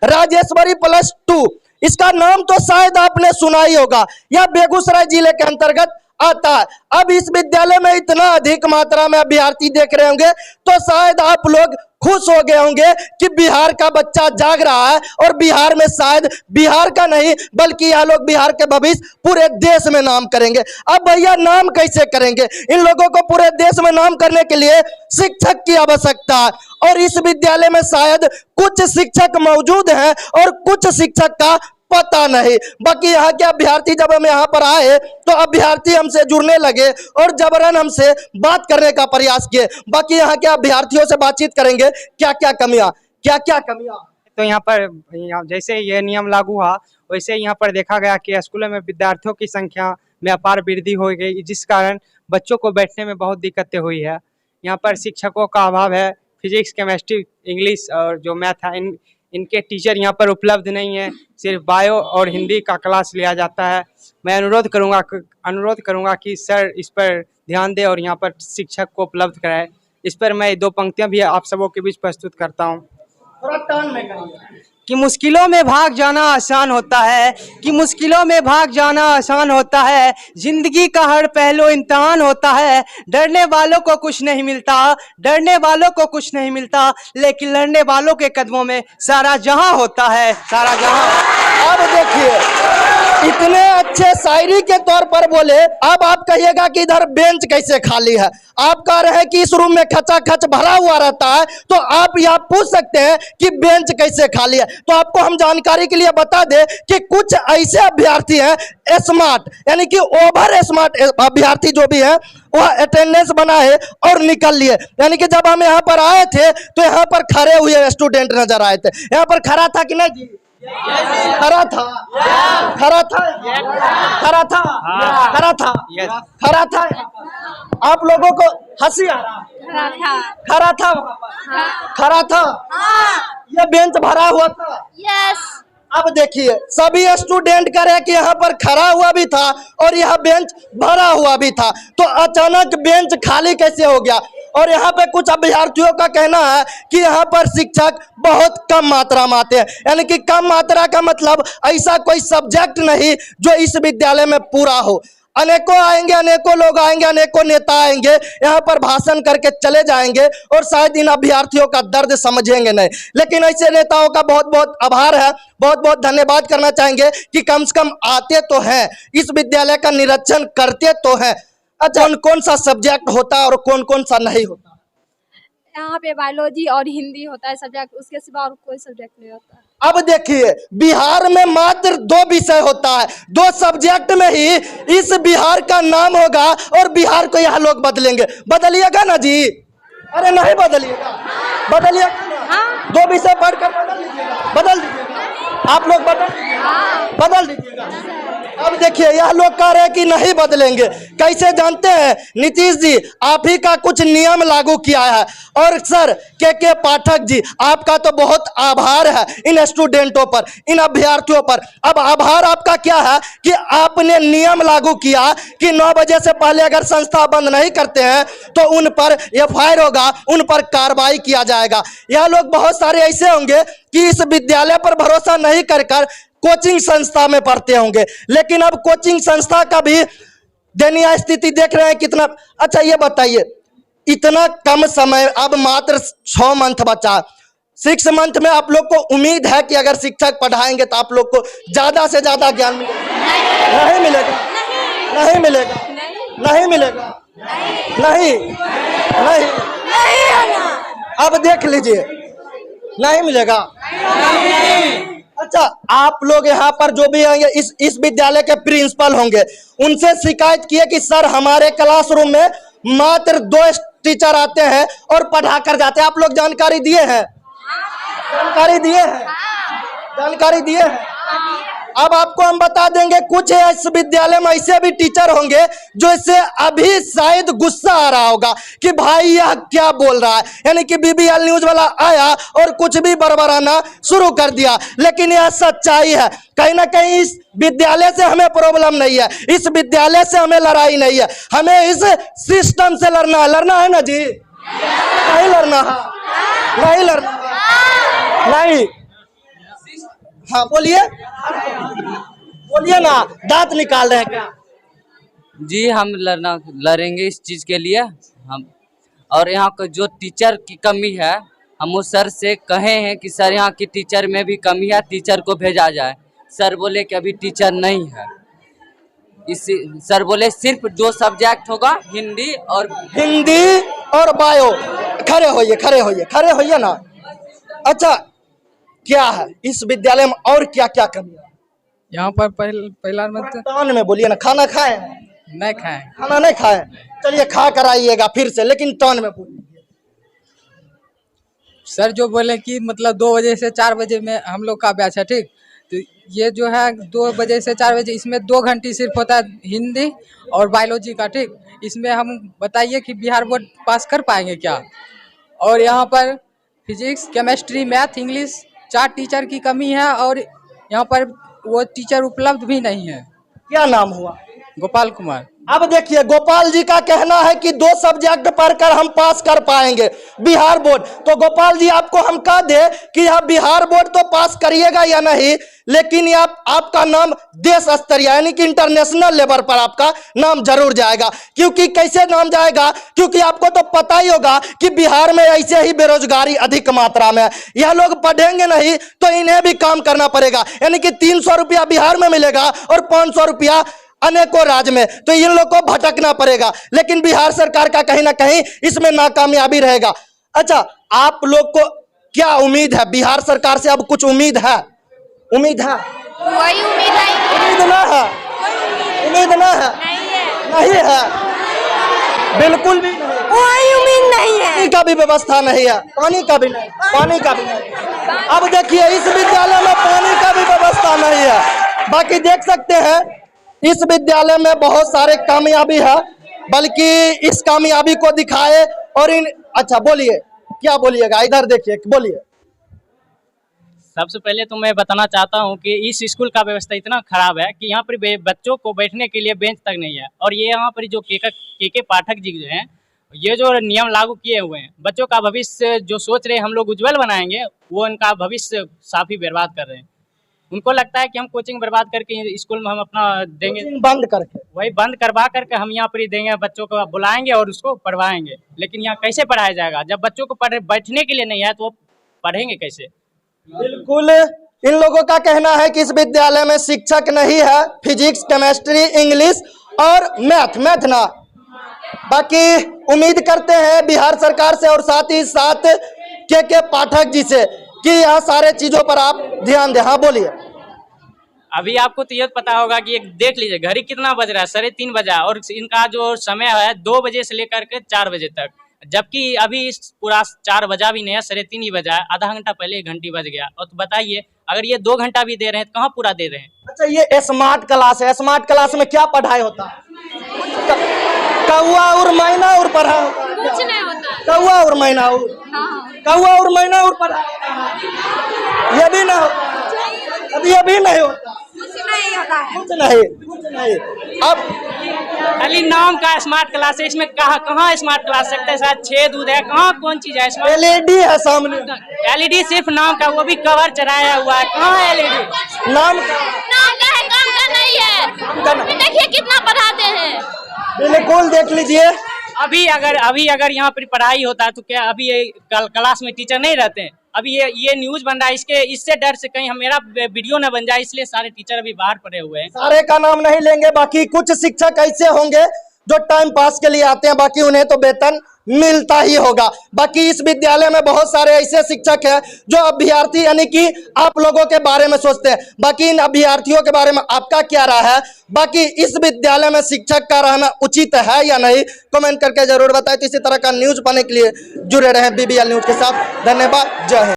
राजेश्वरी +2। इसका नाम तो शायद आपने सुना ही होगा। यह बेगूसराय जिले के अंतर्गत आता है। अब इस विद्यालय में इतना अधिक मात्रा में अभ्यर्थी देख रहे होंगे तो शायद आप लोग खुश हो गए होंगे कि बिहार का बच्चा जाग रहा है, और बिहार में शायद बिहार का नहीं बल्कि यह लोग बिहार के भविष्य पूरे देश में नाम करेंगे। अब भैया नाम कैसे करेंगे? इन लोगों को पूरे देश में नाम करने के लिए शिक्षक की आवश्यकता है, और इस विद्यालय में शायद कुछ शिक्षक मौजूद हैं और कुछ शिक्षक का पता नहीं। बाकी यहाँ के अभ्यर्थी जब हम यहाँ पर आए तो अभ्यर्थी हमसे जुड़ने लगे और जबरन हमसे बात करने का प्रयास किए। बाकी यहाँ के अभ्यर्थियों से बातचीत करेंगे क्या क्या कमियां। तो यहाँ पर जैसे ये नियम लागू हुआ वैसे यहाँ पर देखा गया कि स्कूलों में विद्यार्थियों की संख्या में अपार वृद्धि हो गई, जिस कारण बच्चों को बैठने में बहुत दिक्कतें हुई है। यहाँ पर शिक्षकों का अभाव है। फिजिक्स, केमिस्ट्री, इंग्लिश और जो मैथ है इनके टीचर यहाँ पर उपलब्ध नहीं है। सिर्फ बायो और हिंदी का क्लास लिया जाता है। मैं अनुरोध करूँगा कि सर इस पर ध्यान दें और यहाँ पर शिक्षक को उपलब्ध कराएं। इस पर मैं 2 पंक्तियाँ भी आप सबों के बीच प्रस्तुत करता हूँ। कि मुश्किलों में भाग जाना आसान होता है, कि मुश्किलों में भाग जाना आसान होता है, जिंदगी का हर पहलू इम्तिहान होता है। डरने वालों को कुछ नहीं मिलता, डरने वालों को कुछ नहीं मिलता, लेकिन लड़ने वालों के कदमों में सारा जहां होता है, सारा जहां। अब देखिए इतने अच्छे शायरी के तौर पर बोले। अब आप कहिएगा कि इधर बेंच कैसे खाली है। आप कह रहे हैं कि इस रूम में खचाखच भरा हुआ रहता है, तो आप यहाँ पूछ सकते हैं कि बेंच कैसे खाली है। तो आपको हम जानकारी के लिए बता दें कि कुछ ऐसे अभ्यर्थी हैं स्मार्ट, यानी कि ओवर स्मार्ट अभ्यर्थी जो भी है वह अटेंडेंस बनाए और निकल लिए। यानी कि जब हम यहाँ पर आए थे तो यहाँ पर खड़े हुए स्टूडेंट नजर आए थे। यहाँ पर खड़ा था कि नहीं जी? खड़ा था, खड़ा था, खड़ा था, खड़ा था, खड़ा था। आप लोगों को हंसी आ रहा? खड़ा था, खड़ा था। ये बेंच भरा हुआ था। यस। अब देखिए सभी स्टूडेंट कह रहे हैं कि यहाँ पर खड़ा हुआ भी था और यह बेंच भरा हुआ भी था, तो अचानक बेंच खाली कैसे हो गया? और यहाँ पे कुछ अभ्यर्थियों का कहना है कि यहाँ पर शिक्षक बहुत कम मात्रा में आते हैं। यानी कि कम मात्रा का मतलब ऐसा कोई सब्जेक्ट नहीं जो इस विद्यालय में पूरा हो। अनेकों आएंगे, अनेकों लोग आएंगे, अनेकों नेता आएंगे, यहाँ पर भाषण करके चले जाएंगे और शायद इन अभ्यर्थियों का दर्द समझेंगे नहीं। लेकिन ऐसे नेताओं का बहुत बहुत आभार है, बहुत बहुत धन्यवाद करना चाहेंगे कि कम से कम आते तो हैं, इस विद्यालय का निरीक्षण करते तो हैं। अच्छा, कौन सा सब्जेक्ट होता है और कौन कौन सा नहीं होता? यहाँ पे बायोलॉजी और हिंदी होता है सब्जेक्ट, उसके सिवा और कोई सब्जेक्ट नहीं होता। अब देखिए बिहार में मात्र 2 विषय होता है, 2 सब्जेक्ट में ही इस बिहार का नाम होगा और बिहार को यहाँ लोग बदलेंगे। बदलिएगा ना जी? अरे नहीं बदलिएगा, बदलिएगा। हाँ। 2 विषय पढ़कर बदल दीजिएगा, आप लोग बदल दीजिएगा। अब देखिए यह लोग कह रहे हैं कि नहीं बदलेंगे। कैसे जानते हैं? नीतीश जी आप ही का कुछ नियम लागू किया है, और सर के पाठक जी आपका तो बहुत आभार है इन स्टूडेंटों पर, इन अभ्यर्थियों पर। अब आभार आपका क्या है कि आपने नियम लागू किया कि 9 बजे से पहले अगर संस्था बंद नहीं करते हैं तो उन पर FIR होगा, उन पर कार्रवाई किया जाएगा। यह लोग बहुत सारे ऐसे होंगे कि इस विद्यालय पर भरोसा नहीं कर कोचिंग संस्था में पढ़ते होंगे, लेकिन अब कोचिंग संस्था का भी दयनीय स्थिति देख रहे हैं कितना। अच्छा ये बताइए, इतना कम समय, अब मात्र 6 मंथ बचा, 6 मंथ में आप लोग को उम्मीद है कि अगर शिक्षक पढ़ाएंगे तो आप लोग को ज्यादा से ज्यादा ज्ञान मिलेगा? नहीं मिलेगा, नहीं मिलेगा, नहीं मिलेगा, नहीं नहीं। अब देख लीजिए नहीं मिलेगा। अच्छा, आप लोग यहाँ पर जो भी आएंगे इस विद्यालय के प्रिंसिपल होंगे, उनसे शिकायत किए कि सर हमारे क्लासरूम में मात्र 2 टीचर आते हैं और पढ़ा कर जाते हैं। आप लोग जानकारी दिए हैं? जानकारी दिए हैं, जानकारी दिए हैं। अब आपको हम बता देंगे, कुछ इस विद्यालय में ऐसे भी टीचर होंगे जो इससे अभी शायद गुस्सा आ रहा होगा कि भाई यह क्या बोल रहा है। यानी कि BBL न्यूज वाला आया और कुछ भी बड़बड़ाना शुरू कर दिया, लेकिन यह सच्चाई है। कहीं ना कहीं इस विद्यालय से हमें प्रॉब्लम नहीं है, इस विद्यालय से हमें लड़ाई नहीं है, हमें इस सिस्टम से लड़ना है। लड़ना है ना जी? नहीं लड़ना है, नहीं लड़ना है, नहीं हाँ बोलिए, बोलिए ना, दांत निकाल रहे हैं क्या? जी हम लड़ेंगे इस चीज़ के लिए। हम और यहाँ का जो टीचर की कमी है, हम उस सर से कहे हैं कि सर यहाँ की टीचर में भी कमी है, टीचर को भेजा जाए। सर बोले कि अभी टीचर नहीं है। इसी सर बोले सिर्फ 2 सब्जेक्ट होगा, हिंदी और बायो। खड़े होइए, खड़े होइए, खड़े होइए ना। अच्छा, क्या है इस विद्यालय में और क्या क्या कमी है? यहाँ पर पहला मतलब तान में बोलिए ना। खाना खाए? नहीं खाए। खाना नहीं खाए? चलिए खा कर आइएगा फिर से, लेकिन तान में बोलिए। सर जो बोले कि मतलब 2 बजे से 4 बजे में हम लोग का बैच है, ठीक। तो ये जो है 2 बजे से 4 बजे, इसमें 2 घंटे सिर्फ होता है हिंदी और बायोलॉजी का, ठीक। इसमें हम बताइए कि बिहार बोर्ड पास कर पाएंगे क्या? और यहाँ पर physics, chemistry, math, English 4 teacher की कमी है और यहाँ पर वो टीचर उपलब्ध भी नहीं है। क्या नाम हुआ? गोपाल कुमार। अब देखिए, गोपाल जी का कहना है कि 2 सब्जेक्ट पढ़कर हम पास कर पाएंगे बिहार बोर्ड। तो गोपाल जी, आपको हम कह दे कि यह बिहार बोर्ड तो पास करिएगा या नहीं, लेकिन आपका नाम देश स्तरीय यानी कि इंटरनेशनल लेवल पर आपका नाम जरूर जाएगा। क्योंकि कैसे नाम जाएगा? क्योंकि आपको तो पता ही होगा कि बिहार में ऐसे ही बेरोजगारी अधिक मात्रा में है। यह लोग पढ़ेंगे नहीं तो इन्हें भी काम करना पड़ेगा, यानी कि 300 रुपया बिहार में मिलेगा और 500 रुपया अनेकों राज्य में, तो इन लोग को भटकना पड़ेगा। लेकिन बिहार सरकार का कहीं ना कहीं इसमें नाकामयाबी रहेगा। अच्छा, आप लोग को क्या उम्मीद है बिहार सरकार से? अब कुछ उम्मीद है? उम्मीद है? कोई उम्मीद नहीं, उम्मीद ना है? उम्मीद ना है? नहीं है, बिल्कुल भी नहीं। कोई उम्मीद नहीं है। पानी का भी व्यवस्था नहीं है, पानी का भी नहीं, पानी का भी नहीं। अब देखिए, इस विद्यालय में पानी का भी व्यवस्था नहीं है। बाकी देख सकते हैं इस विद्यालय में बहुत सारे कामयाबी है, बल्कि इस कामयाबी को दिखाए और अच्छा बोलिए, क्या बोलिएगा? इधर देखिए, बोलिए। सबसे पहले तो मैं बताना चाहता हूं कि इस स्कूल का व्यवस्था इतना खराब है कि यहाँ पर बच्चों को बैठने के लिए बेंच तक नहीं है। और ये यहाँ पर जो के पाठक जी जो हैं, ये जो नियम लागू किए हुए हैं, बच्चों का भविष्य जो सोच रहे हैं हम लोग उज्जवल बनाएंगे, वो उनका भविष्य साफ ही बर्बाद कर रहे हैं। उनको लगता है कि हम कोचिंग बर्बाद करके स्कूल में हम अपना देंगे, बंद करके, वही बंद करवा करके हम यहाँ पर ही देंगे, बच्चों को बुलाएंगे और उसको पढ़वाएंगे। लेकिन यहाँ कैसे पढ़ाया जाएगा जब बच्चों को बैठने के लिए नहीं है, तो वो पढ़ेंगे कैसे? बिल्कुल, इन लोगों का कहना है कि इस विद्यालय में शिक्षक नहीं है, फिजिक्स, केमिस्ट्री, इंग्लिश और मैथ ना। बाकी उम्मीद करते हैं बिहार सरकार से और साथ ही साथ के पाठक जी से कि यह सारे चीजों पर आप ध्यान दें। हाँ बोलिए। अभी आपको तो ये पता होगा कि एक देख लीजिए घड़ी कितना बज रहा है, 3:30 बजा, और इनका जो समय है 2 बजे से लेकर के 4 बजे तक, जबकि अभी पूरा 4 बजा भी नहीं है, 3:30 ही बजा है। आधा घंटा पहले 1 घंटी बज गया। और तो बताइए, अगर ये 2 घंटा भी दे रहे हैं तो कहाँ पूरा दे रहे हैं? अच्छा, ये स्मार्ट क्लास है, स्मार्ट क्लास में क्या पढ़ाई होता है? कौआ और मैना और पढ़ा होता है? कुछ नहीं होता। कौआ और मैना और, कौआ और मैना और पढ़ा, ये भी ना होता, अब ये भी नहीं होता, कुछ नहीं होता है, कुछ नहीं। अब खाली नाम का स्मार्ट क्लास है, इसमें कहाँ स्मार्ट क्लास सकते हैं? शायद छेद उद है, कहाँ कौन चीज है स्मार्ट? LED है सामने, LED सिर्फ नाम का, वो भी कवर चढ़ाया हुआ है, कहाँ है LED? नाम का है, काम का नहीं है। देखिए कितना पढ़ाते हैं। बिल्कुल, देख लीजिए। अभी अगर यहाँ पर पढ़ाई होता है तो क्या अभी क्लास में टीचर नहीं रहते हैं? अभी ये न्यूज बन रहा है, इससे डर से कहीं मेरा वीडियो न बन जाए, इसलिए सारे टीचर अभी बाहर पड़े हुए हैं। सारे का नाम नहीं लेंगे, बाकी कुछ शिक्षक ऐसे होंगे जो टाइम पास के लिए आते हैं, बाकी उन्हें तो वेतन मिलता ही होगा। बाकी इस विद्यालय में बहुत सारे ऐसे शिक्षक हैं जो अभ्यर्थी यानी कि आप लोगों के बारे में सोचते हैं। बाकी इन अभ्यर्थियों के बारे में आपका क्या राय है? बाकी इस विद्यालय में शिक्षक का रहना उचित है या नहीं, कमेंट करके जरूर बताएं। तो इसी तरह का न्यूज पाने के लिए जुड़े रहें BBL न्यूज के साथ। धन्यवाद, जय हिंद।